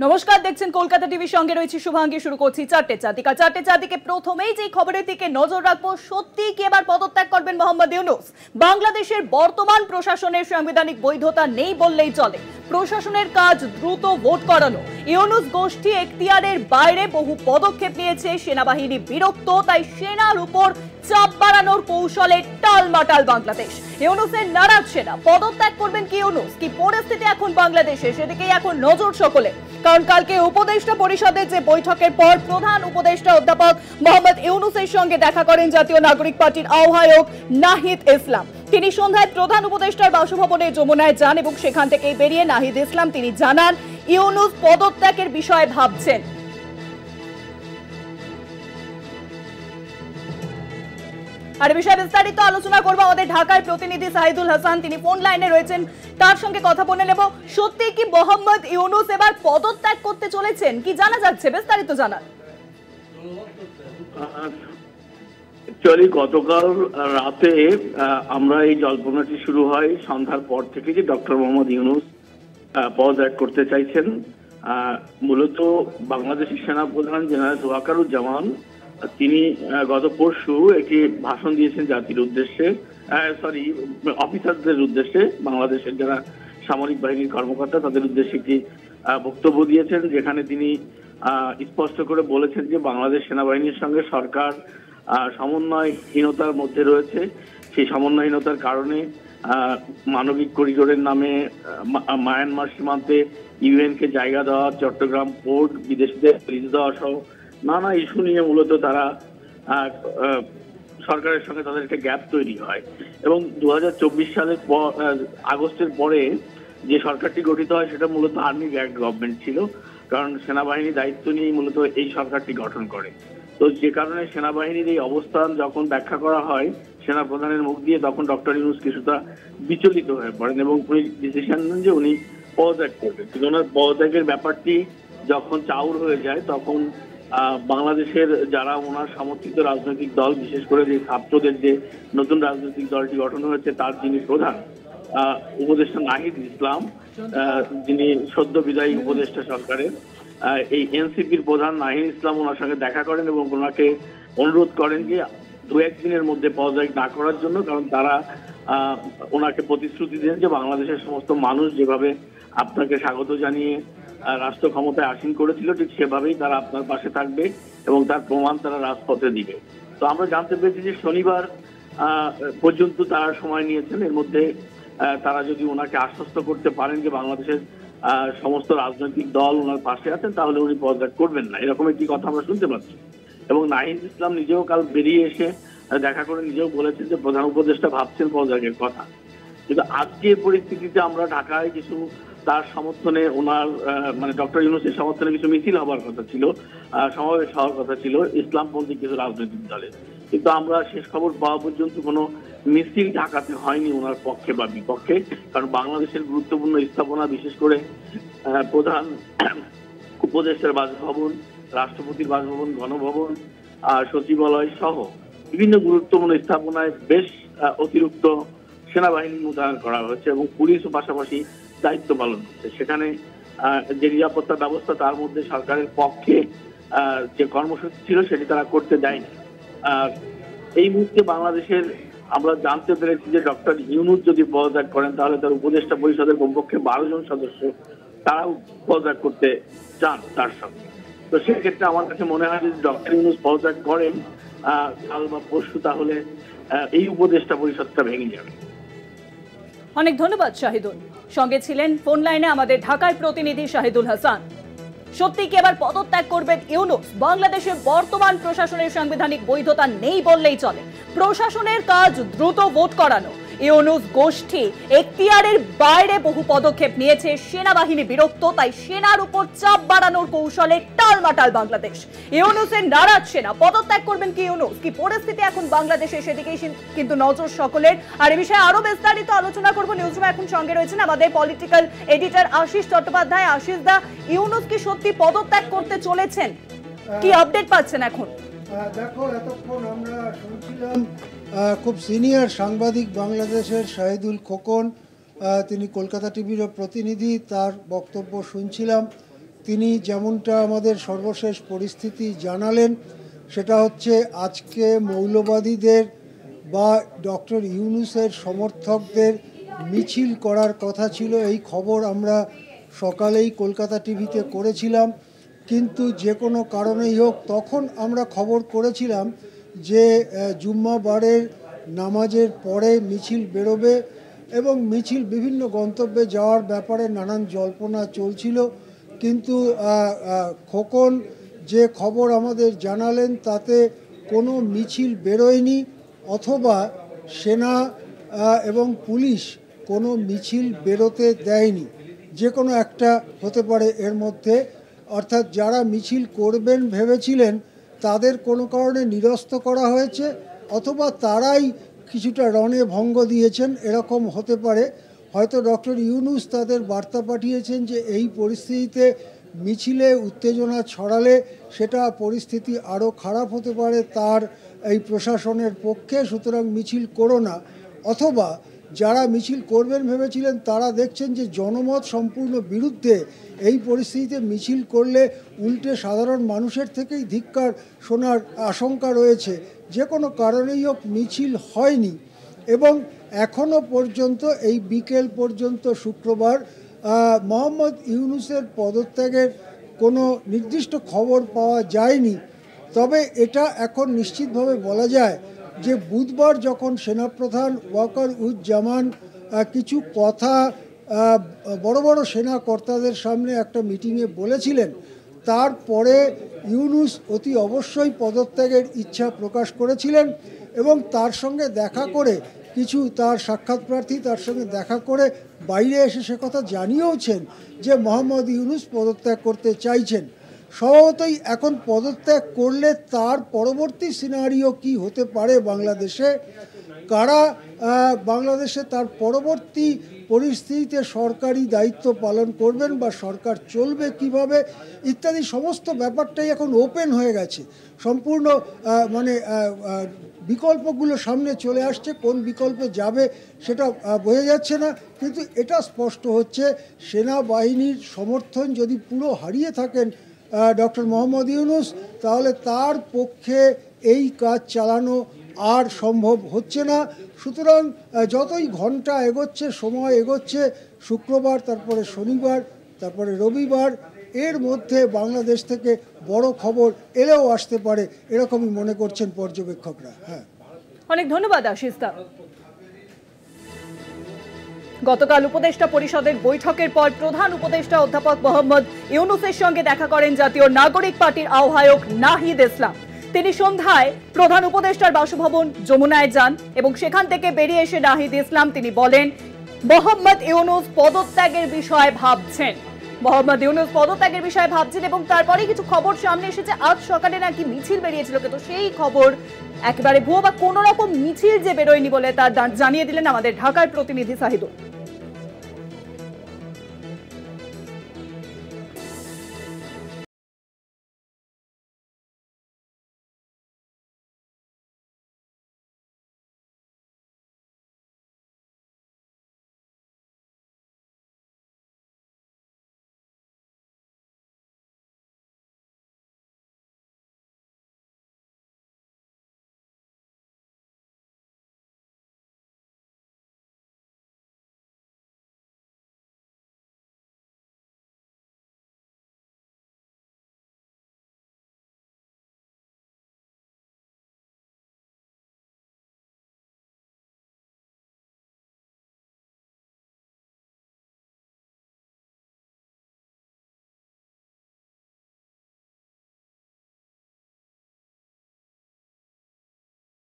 নমস্কার, দেখছেন কলকাতা টিভির সঙ্গে রয়েছে শুভাঙ্গী। শুরু করছি চারটে চারদিকে প্রথমেই যে খবরের দিকে নজর রাখবো, সত্যি কি এবার পদত্যাগ করবেন মোহাম্মদ ইউনূস? বাংলাদেশের বর্তমান প্রশাসনের সাংবিধানিক বৈধতা নেই বললেই চলে। প্রশাসনের কাজ দ্রুত ভোট করানো। ইউনূস গোষ্ঠী এখতিয়ারের বাইরে বহু পদক্ষেপ নিয়েছে, সেনাবাহিনী বিরক্ত, তাই সেনার উপর চাপ বাড়ানোর কৌশলে টালমাটাল বাংলাদেশ। ইউনূসের নারাজ সেনা, পদত্যাগ করবেন কি ইউনূস? কি পরিস্থিতি এখন বাংলাদেশে, সেদিকেই এখন নজর সকলে। কারণ কালকে উপদেষ্টা পরিষদের যে বৈঠকের পর প্রধান উপদেষ্টা অধ্যাপক মোহাম্মদ ইউনূসের সঙ্গে দেখা করেন জাতীয় নাগরিক পার্টির আহ্বায়ক নাহিদ ইসলাম। তিনি সন্ধ্যায় প্রধান উপদেষ্টার বাসভবনে যমুনায় যান এবং সেখান থেকেই বেরিয়ে নাহিদ ইসলাম তিনি জানান ইউনূস পদত্যাগের বিষয়ে ভাবছেন। আর এই বিষয়ে বিস্তারিত আলোচনা করবো আমাদের ঢাকার প্রতিনিধি সাইদুল হাসান, তিনি ফোন লাইনে রয়েছেন, তার সঙ্গে কথা বলে নেব। সত্যি কি মোহাম্মদ ইউনূস এবার পদত্যাগ করতে চলেছেন, কি জানা যাচ্ছে? বিস্তারিত জানান। গতকাল রাতে আমরা এই জল্পনাটি শুরু হয় সন্ধ্যার পর থেকে যে ডক্টর মোহাম্মদ ইউনূস পদত্যাগ করতে চাইছেন। মূলত বাংলাদেশের সেনাপ্রধান জেনারেল ওয়াকারুজ্জামান তিনি গত পরশু একটি ভাষণ দিয়েছেন জাতির উদ্দেশ্যে, অফিসারদের উদ্দেশ্যে, বাংলাদেশের যারা সামরিক বাহিনীর কর্মকর্তা তাদের উদ্দেশ্যে একটি বক্তব্য দিয়েছেন, যেখানে তিনি স্পষ্ট করে বলেছেন যে বাংলাদেশ সেনাবাহিনীর সঙ্গে সরকার সমন্বয়হীনতার মধ্যে রয়েছে। সেই সমন্বয়হীনতার কারণে মানবিক করিডোরের নামে মায়ানমার সীমান্তে ইউএনকে জায়গা দেওয়া, চট্টগ্রাম পোর্ট বিদেশিদের লিজ দেওয়া সহ নানা ইস্যু নিয়ে মূলত তারা সরকারের সঙ্গে তাদের একটা গ্যাপ তৈরি হয়। এবং 2024 সালের আগস্টের পরে যে সরকারটি গঠিত হয় সেটা মূলত আর্মি ব্যাকড গভর্নমেন্ট ছিল, কারণ সেনাবাহিনী দায়িত্ব নিয়ে মূলত এই সরকারটি গঠন করে। তো যে কারণে সেনাবাহিনীর এই অবস্থান যখন ব্যাখ্যা করা হয় সেনাপ্রধানের মুখ দিয়ে, তখন ডক্টর ইউনূস কিছুটা বিচলিত হয়ে পড়েন এবং উনি ডিসিশন নেন যে উনি পদত্যাগ করবেন। কিন্তু ওনার পদত্যাগের ব্যাপারটি যখন চাউর হয়ে যায়, তখন বাংলাদেশের যারা ওনার সমর্থিত রাজনৈতিক দল, বিশেষ করে যে ছাত্রদের যে নতুন রাজনৈতিক দলটি গঠন হয়েছে তার যিনি প্রধান উপদেষ্টা নাহিদ ইসলাম, যিনি সদ্য বিদায়ী উপদেষ্টা সরকারের, এই এনসিপির প্রধান নাহিদ ইসলাম ওনার সঙ্গে দেখা করেন এবং ওনাকে অনুরোধ করেন যে 2-1 দিনের মধ্যে পদত্যাগ না করার জন্য। কারণ তারা ওনাকে প্রতিশ্রুতি দেন যে বাংলাদেশের সমস্ত মানুষ যেভাবে আপনাকে স্বাগত জানিয়ে রাষ্ট্র ক্ষমতায় আসীন করেছিল, ঠিক সেভাবেই তারা আপনার পাশে থাকবে এবং তার প্রমাণ তারা রাজপথে দিবে। তো আমরা জানতে পেরেছি যে শনিবার পর্যন্ত তারা সময় নিয়েছেন। এর মধ্যে তারা যদি ওনাকে আশ্বস্ত করতে পারেন যে বাংলাদেশের সমস্ত রাজনৈতিক দল ওনার পাশে আছেন, তাহলে উনি পদত্যাগ করবেন না, এরকম একটি কথা আমরা শুনতে পাচ্ছি। এবং নাহিদ ইসলাম নিজেও কাল বেরিয়ে এসে দেখা করে নিজেও বলেছেন যে প্রধান উপদেষ্টা ভাবছেন পদত্যাগের কথা। কিন্তু আজকের পরিস্থিতিতে আমরা ঢাকায় কিছু তার সমর্থনে ওনার মানে ডক্টর ইউনূসের সমর্থনে কিছু মিছিল হওয়ার কথা ছিল, সমাবেশ হওয়ার কথা ছিল ইসলামপন্থী কিছু রাজনৈতিক দলের, কিন্তু আমরা শেষ খবর পাওয়া পর্যন্ত কোনো মিছিল ঢাকাতে হয়নি ওনার পক্ষে বা বিপক্ষে। কারণ বাংলাদেশের গুরুত্বপূর্ণ স্থাপনা, বিশেষ করে প্রধান উপদেষ্টার বাসভবন, রাষ্ট্রপতির বাসভবন, গণভবন, সচিবালয় সহ বিভিন্ন গুরুত্বপূর্ণ স্থাপনায় বেশ অতিরিক্ত সেনাবাহিনী মোতায়েন করা হয়েছে এবং পুলিশও পাশাপাশি দায়িত্ব পালন করছে। সেখানে যে নিরাপত্তা ব্যবস্থা তার মধ্যে সরকারের পক্ষে যে কর্মসূচি ছিল সেটি তারা করতে দেয়নি। এই মুহূর্তে বাংলাদেশের আমরা জানতে পেরেছি যে ডক্টর ইউনূস যদি পদত্যাগ করেন তাহলে তার উপদেষ্টা পরিষদের কমপক্ষে 12 জন সদস্য তারাও পদত্যাগ করতে চান তার সঙ্গে। তো সেক্ষেত্রে আমার কাছে মনে হয় যদি ডক্টর ইউনূস পদত্যাগ করেন কাল বা পরশু, তাহলে এই উপদেষ্টা পরিষদটা ভেঙে যাবে। অনেক ধন্যবাদ শাহিদুল। সঙ্গে ছিলেন ফোন লাইনে আমাদের ঢাকার প্রতিনিধি শাহিদুল হাসান। সত্যি কি এবার পদত্যাগ করবেন ইউনূস? বাংলাদেশের বর্তমান প্রশাসনের সাংবিধানিক বৈধতা নেই বললেই চলে। প্রশাসনের কাজ দ্রুত ভোট করানো। ইউনূস গোষ্ঠী এখতিয়ারের বাইরে বহু পদক্ষেপ নিয়েছে, সেনাবাহিনী বিরক্ত, তাই সেনার উপর চাপ বাড়ানোর কৌশলে টালমাটাল বাংলাদেশ। ইউনূসের নারাজ সেনা, পদত্যাগ করবেন কি ইউনূস? কি পরিস্থিতি এখন বাংলাদেশে, সেদিকেই কিন্তু নজর সকলের। আর এই বিষয়ে আরো বিস্তারিত আলোচনা করবো। নিউজরুমে এখন সঙ্গে রয়েছেন আমাদের পলিটিক্যাল এডিটর আশিস চট্টোপাধ্যায়। আশিস দা, ইউনূস কি সত্যি পদত্যাগ করতে চলেছেন? কি আপডেট পাচ্ছেন এখন? দেখো, এতক্ষণ আমরা শুনছিলাম খুব সিনিয়র সাংবাদিক বাংলাদেশের শাহিদুল খোকন, তিনি কলকাতা টিভির প্রতিনিধি, তার বক্তব্য শুনছিলাম। তিনি যেমনটা আমাদের সর্বশেষ পরিস্থিতি জানালেন, সেটা হচ্ছে আজকে মৌলবাদীদের বা ডক্টর ইউনূসের সমর্থকদের মিছিল করার কথা ছিল। এই খবর আমরা সকালেই কলকাতা টিভিতে করেছিলাম, কিন্তু যে কোনো কারণেই হোক তখন আমরা খবর করেছিলাম যে জুম্মাবারের নামাজের পরে মিছিল বেরোবে এবং মিছিল বিভিন্ন গন্তব্যে যাওয়ার ব্যাপারে নানান জল্পনা চলছিল। কিন্তু খোকন যে খবর আমাদের জানালেন তাতে কোনো মিছিল বেরোয়নি, অথবা সেনা এবং পুলিশ কোনো মিছিল বেরোতে দেয়নি। যে কোনো একটা হতে পারে এর মধ্যে, অর্থাৎ যারা মিছিল করবেন ভেবেছিলেন তাদের কোনো কারণে নিরস্ত করা হয়েছে, অথবা তারাই কিছুটা রণে ভঙ্গ দিয়েছেন, এরকম হতে পারে। হয়তো ডক্টর ইউনূস তাদের বার্তা পাঠিয়েছেন যে এই পরিস্থিতিতে মিছিলে উত্তেজনা ছড়ালে সেটা পরিস্থিতি আরও খারাপ হতে পারে তার এই প্রশাসনের পক্ষে, সুতরাং মিছিল করো না। অথবা যারা মিছিল করবেন ভেবেছিলেন তারা দেখছেন যে জনমত সম্পূর্ণ বিরুদ্ধে, এই পরিস্থিতিতে মিছিল করলে উল্টে সাধারণ মানুষের থেকেই ধিক্কার শোনার আশঙ্কা রয়েছে। যে কোনো কারণেই হোক মিছিল হয়নি এবং এখনও পর্যন্ত এই বিকেল পর্যন্ত শুক্রবার মোহাম্মদ ইউনূসের পদত্যাগের কোনো নির্দিষ্ট খবর পাওয়া যায়নি। তবে এটা এখন নিশ্চিতভাবে বলা যায় যে বুধবার যখন সেনাপ্রধান ওয়াকারুজ্জামান কিছু কথা বড় বড় সেনা কর্তাদের সামনে একটা মিটিংয়ে বলেছিলেন, তারপরে ইউনূস অতি অবশ্যই পদত্যাগের ইচ্ছা প্রকাশ করেছিলেন এবং তার সঙ্গে দেখা করে কিছু তার সাক্ষাৎ প্রার্থী তার সঙ্গে দেখা করে বাইরে এসে সে কথা জানিয়েওছেন যে মোহাম্মদ ইউনূস পদত্যাগ করতে চাইছেন। স্বভাবতই এখন পদত্যাগ করলে তার পরবর্তী সিনারিও কি হতে পারে বাংলাদেশে, কারা বাংলাদেশে তার পরবর্তী পরিস্থিতিতে সরকারি দায়িত্ব পালন করবেন বা সরকার চলবে কিভাবে ইত্যাদি সমস্ত ব্যাপারটাই এখন ওপেন হয়ে গেছে। সম্পূর্ণ বিকল্পগুলো সামনে চলে আসছে, কোন বিকল্পে যাবে সেটা বোঝা যাচ্ছে না। কিন্তু এটা স্পষ্ট হচ্ছে সেনাবাহিনীর সমর্থন যদি পুরো হারিয়ে থাকেন ডক্টর মোহাম্মদ ইউনূস, তাহলে তার পক্ষে এই কাজ চালানো আর সম্ভব হচ্ছে না। সুতরাং যতই ঘন্টা এগোচ্ছে, সময় এগোচ্ছে, শুক্রবার, তারপরে শনিবার, তারপরে রবিবার, এর মধ্যে বাংলাদেশ থেকে বড় খবর এলেও আসতে পারে, এরকমই মনে করছেন পর্যবেক্ষকরা। হ্যাঁ, অনেক ধন্যবাদ আশিস দা। গতকাল উপদেষ্টা পরিষদের বৈঠকের পর প্রধান উপদেষ্টা অধ্যাপক মোহাম্মদ ইউনূসের সঙ্গে দেখা করেন জাতীয় নাগরিক পার্টির আহ্বায়ক নাহিদ ইসলাম। তিনি সন্ধ্যায় প্রধান উপদেষ্টার বাসভবন যমুনায় যান এবং সেখান থেকে বেরিয়ে এসে নাহিদ ইসলাম তিনি বলেন মোহাম্মদ ইউনূস পদত্যাগের বিষয়ে ভাবছেন। মোহাম্মদ ইউনূস পদত্যাগের বিষয়ে ভাবছেন এবং তারপরে কিছু খবর সামনে এসেছে আজ সকালে নাকি মিছিল বেরিয়েছিল, কিন্তু সেই খবর একেবারে ভুয়ো বা কোনো রকম মিছিল যে বেরোয়নি বলে তা জানিয়ে দিলেন আমাদের ঢাকার প্রতিনিধি সাহিদুল।